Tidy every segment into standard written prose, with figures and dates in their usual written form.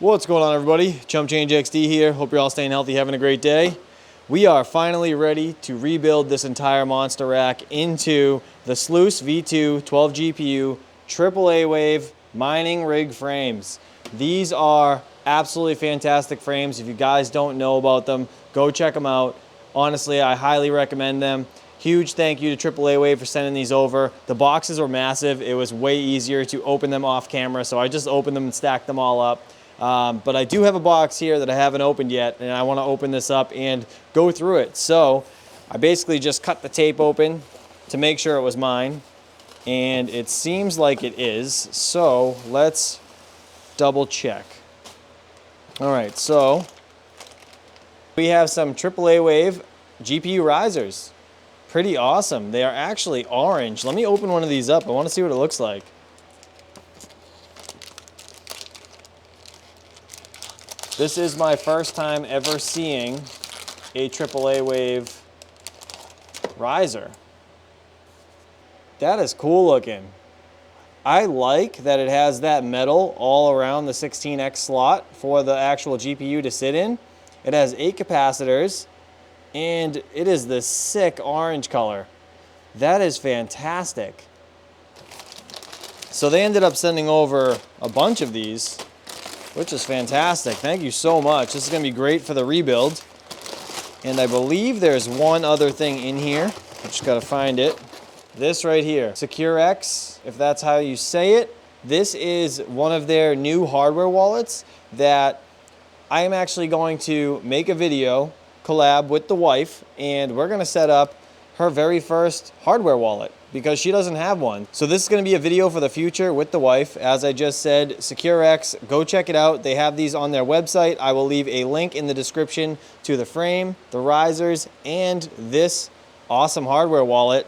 What's going on, everybody? Chump Change XD here. Hope you're all staying healthy, having a great day. We are finally ready to rebuild this entire monster rack into the Sluice V2 12 GPU AAAWAVE mining rig frames. These are absolutely fantastic frames. If you guys don't know about them, go check them out. Honestly, I highly recommend them. Huge thank you to AAAWAVE for sending these over. The boxes were massive. It was way easier to open them off camera, so I just opened them and stacked them all up. But I do have a box here that I haven't opened yet, and I want to open this up and go through it. So I basically just cut the tape open to make sure it was mine, and it seems like it is. So let's double check. All right, so we have some AAAWAVE GPU risers. Pretty awesome. They are actually orange. Let me open one of these up. I want to see what it looks like. This is my first time ever seeing a AAAWAVE riser. That is cool looking. I like that it has that metal all around the 16X slot for the actual GPU to sit in. It has 8 capacitors, and it is this sick orange color. That is fantastic. So they ended up sending over a bunch of these, which is fantastic. Thank you so much. This is gonna be great for the rebuild. And I believe there's one other thing in here. I just gotta find it. This right here, SecuX, if that's how you say it. This is one of their new hardware wallets that I am actually going to make a video collab with the wife, and we're gonna set up her very first hardware wallet because she doesn't have one. So this is gonna be a video for the future with the wife. As I just said, SecuX, go check it out. They have these on their website. I will leave a link in the description to the frame, the risers, and this awesome hardware wallet.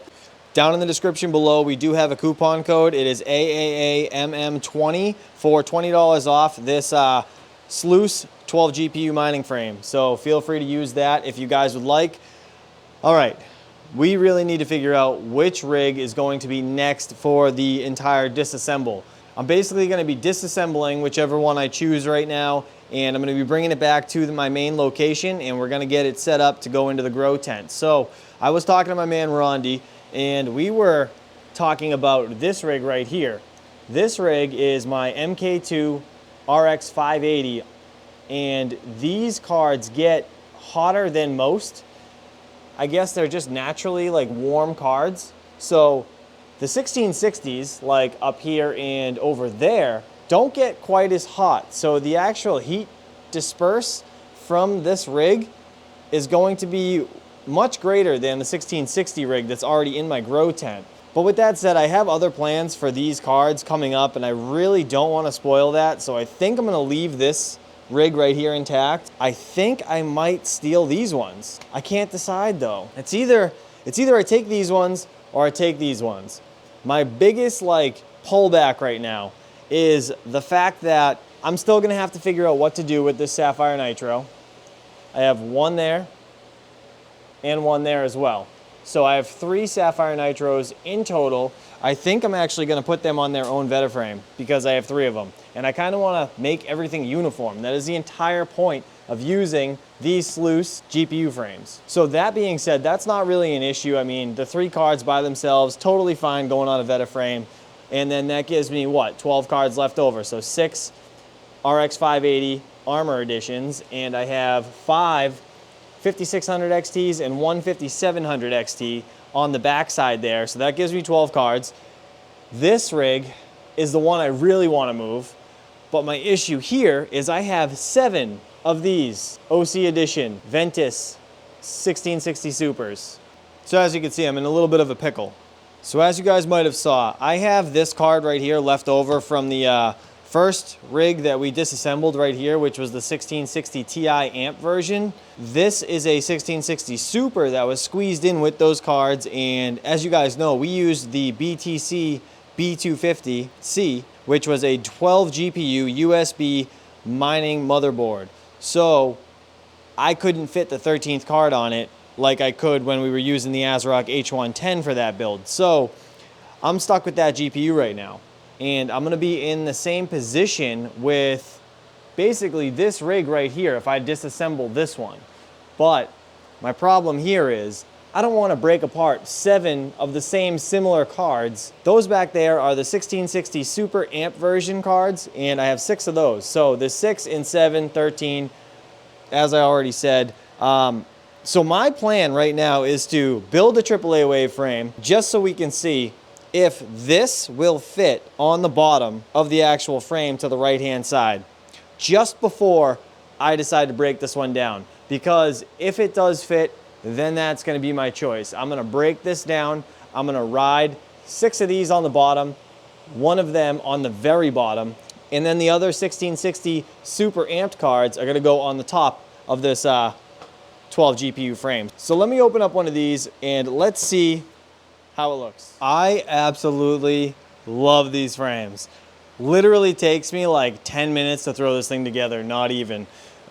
Down in the description below, we do have a coupon code. It is AAAMM20 for $20 off this Sluice 12 GPU mining frame. So feel free to use that if you guys would like. All right, we really need to figure out which rig is going to be next for the entire disassemble. I'm basically going to be disassembling whichever one I choose right now, and I'm going to be bringing it back to my main location, and we're going to get it set up to go into the grow tent. So I was talking to my man Rondi, and we were talking about this rig right here. This rig is my MK2 RX 580, and these cards get hotter than most. I guess they're just naturally like warm cards. So the 1660s, like up here and over there, don't get quite as hot. So the actual heat disperse from this rig is going to be much greater than the 1660 rig that's already in my grow tent. But with that said, I have other plans for these cards coming up, and I really don't want to spoil that. So I think I'm going to leave this rig right here intact. I think I might steal these ones. I can't decide though. It's either I take these ones or I take these ones. My biggest pullback right now is the fact that I'm still gonna have to figure out what to do with this Sapphire Nitro. I have one there and one there as well. So I have 3 Sapphire Nitros in total. I think I'm actually gonna put them on their own Vetaframe because I have 3 of them. And I kinda wanna make everything uniform. That is the entire point of using these Sluice GPU frames. So that being said, that's not really an issue. I mean, the 3 cards by themselves, totally fine going on a Vetaframe. And then that gives me what, 12 cards left over. So 6 RX 580 Armor Editions, and I have 5 5600 XTs and 1 5700 XT on the back side there. So that gives me 12 cards. This rig is the one I really want to move. But my issue here is I have 7 of these OC Edition Ventus 1660 Supers. So as you can see, I'm in a little bit of a pickle. So as you guys might have saw, I have this card right here left over from the first rig that we disassembled right here, which was the 1660 Ti amp version. This is a 1660 Super that was squeezed in with those cards, and as you guys know, we used the BTC B250C, which was a 12 GPU USB mining motherboard. So I couldn't fit the 13th card on it like I could when we were using the ASRock H110 for that build. So I'm stuck with that GPU right now. And I'm gonna be in the same position with basically this rig right here if I disassemble this one. But my problem here is I don't want to break apart 7 of the same similar cards. Those back there are the 1660 Super Amp version cards, and I have 6 of those. So the 6 and 7, 13, as I already said. So my plan right now is to build a AAAWAVE frame just so we can see if this will fit on the bottom of the actual frame to the right-hand side, just before I decide to break this one down. Because if it does fit, then that's gonna be my choice. I'm gonna break this down. I'm gonna ride 6 of these on the bottom, 1 of them on the very bottom, and then the other 1660 super amped cards are gonna go on the top of this 12 GPU frame. So let me open up one of these and let's see how it looks. I absolutely love these frames. Literally takes me like 10 minutes to throw this thing together, not even.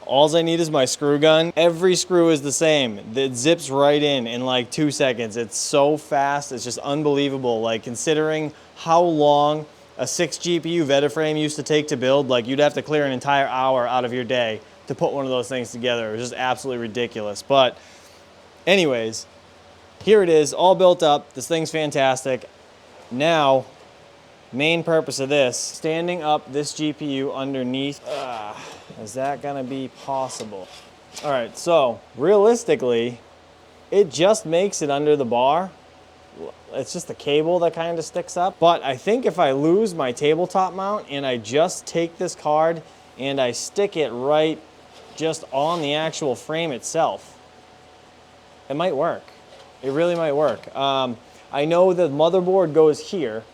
All I need is my screw gun. Every screw is the same. It zips right in like 2 seconds. It's so fast, it's just unbelievable. Like considering how long a 6 GPU Veta frame used to take to build, like you'd have to clear an entire hour out of your day to put one of those things together. It was just absolutely ridiculous. But anyways, here it is, all built up. This thing's fantastic. Now, main purpose of this, standing up this GPU underneath. Is that gonna be possible? All right, so realistically, it just makes it under the bar. It's just the cable that kind of sticks up. But I think if I lose my tabletop mount and I just take this card and I stick it right just on the actual frame itself, it might work. It really might work. I know the motherboard goes here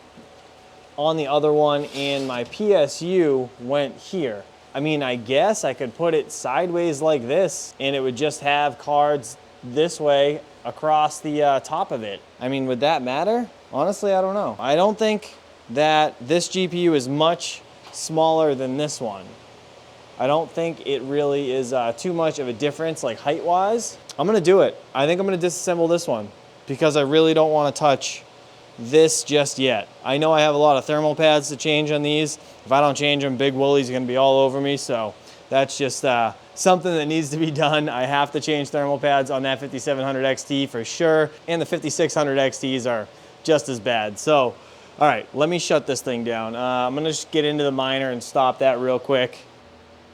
on the other one and my PSU went here. I mean, I guess I could put it sideways like this and it would just have cards this way across the top of it. I mean, would that matter? Honestly, I don't know. I don't think that this GPU is much smaller than this one. I don't think it really is too much of a difference, like height-wise. I'm gonna do it. I think I'm gonna disassemble this one because I really don't wanna touch this just yet. I know I have a lot of thermal pads to change on these. If I don't change them, Big Woolie's gonna be all over me, so that's just something that needs to be done. I have to change thermal pads on that 5700 XT for sure, and the 5600 XTs are just as bad. So, all right, let me shut this thing down. I'm gonna just get into the miner and stop that real quick.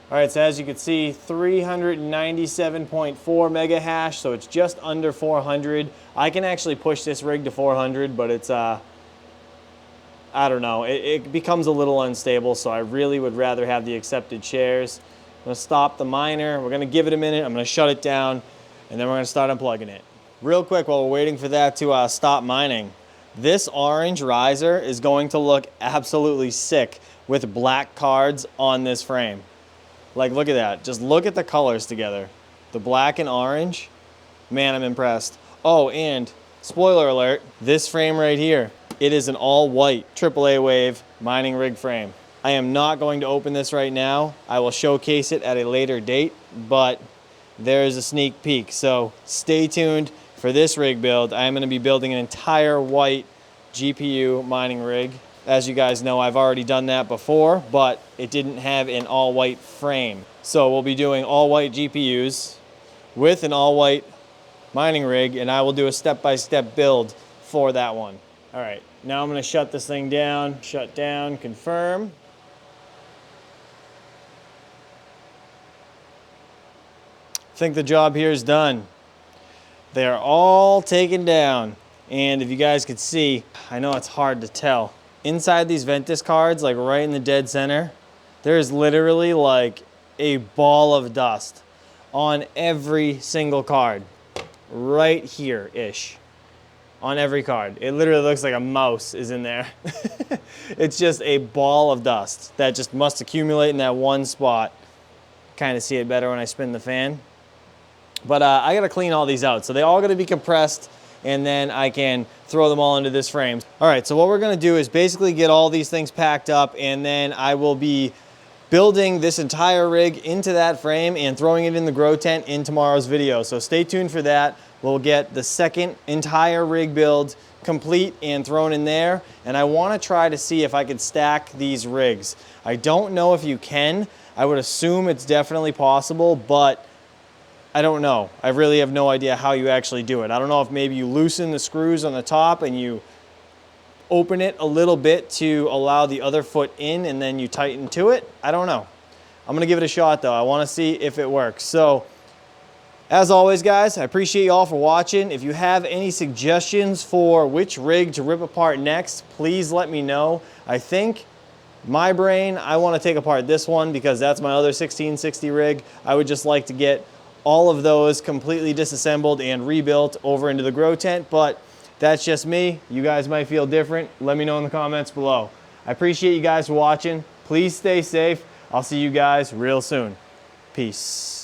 All right, so as you can see, 397.4 mega hash, so it's just under 400. I can actually push this rig to 400, but it's, I don't know, it becomes a little unstable, so I really would rather have the accepted shares. I'm gonna stop the miner, we're gonna give it a minute, I'm gonna shut it down, and then we're gonna start unplugging it. Real quick, while we're waiting for that to stop mining, this orange riser is going to look absolutely sick with black cards on this frame. Like, look at that. Just look at the colors together. The black and orange. Man, I'm impressed. Oh, and spoiler alert, this frame right here, it is an all-white AAAWAVE mining rig frame. I am not going to open this right now. I will showcase it at a later date, but there's a sneak peek. So stay tuned for this rig build. I am going to be building an entire white GPU mining rig. As you guys know, I've already done that before, but it didn't have an all-white frame. So we'll be doing all-white GPUs with an all-white mining rig, and I will do a step-by-step build for that one. All right, now I'm gonna shut this thing down, shut down, confirm. I think the job here is done. They are all taken down, and if you guys could see, I know it's hard to tell. Inside these Ventus cards, like right in the dead center, there's literally like a ball of dust on every single card. Right here-ish. On every card. It literally looks like a mouse is in there. It's just a ball of dust that just must accumulate in that one spot. Kind of see it better when I spin the fan. But I gotta clean all these out. So they all gotta be compressed, and then I can throw them all into this frame. All right, so what we're gonna do is basically get all these things packed up, and then I will be building this entire rig into that frame and throwing it in the grow tent in tomorrow's video. So stay tuned for that. We'll get the second entire rig build complete and thrown in there, and I wanna try to see if I could stack these rigs. I don't know if you can. I would assume it's definitely possible, but I don't know. I really have no idea how you actually do it. I don't know if maybe you loosen the screws on the top and you open it a little bit to allow the other foot in and then you tighten to it. I don't know. I'm gonna give it a shot though. I wanna see if it works. So, as always guys, I appreciate you all for watching. If you have any suggestions for which rig to rip apart next, please let me know. I think my brain, I want to take apart this one because that's my other 1660 rig. I would just like to get all of those completely disassembled and rebuilt over into the grow tent, but that's just me. You guys might feel different. Let me know in the comments below. I appreciate you guys for watching. Please stay safe. I'll see you guys real soon. Peace.